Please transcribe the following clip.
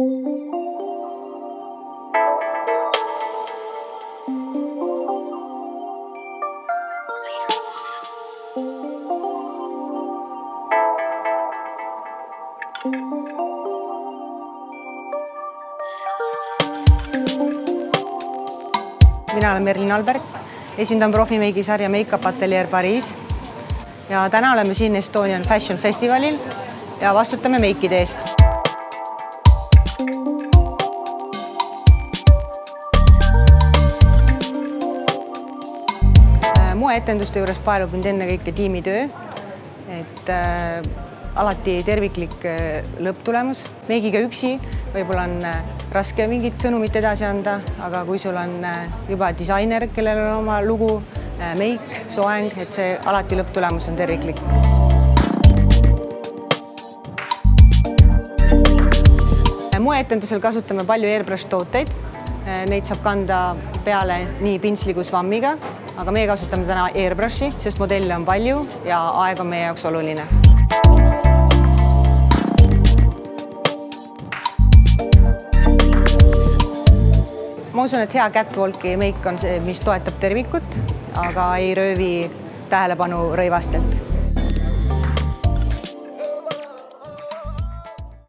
Mina olen Merlin Alberg, esindan profimeigisarja Make-up Atelier Pariis ja täna oleme siin Estonian Fashion Festivalil ja vastutame meikide eest. Moeetenduste juures paelub mind ennekõike tiimitöö, et alati terviklik lõpptulemus. Meigiga üksi võib-olla on raske mingit sõnumit edasi anda, aga kui sul on juba disainer, kellel on oma lugu, meik, soeng, et see alati lõpptulemus on terviklik. Moeetendusel kasutame palju airbrush tooteid. Neid saab kanda peale nii pintsli kui svammiga, aga meie kasutame täna airbrushi, sest modelle on palju ja aeg on meie jaoks oluline. Ma usun, et hea catwalki meik on see, mis toetab tervikut, aga ei röövi tähelepanu rõivastelt.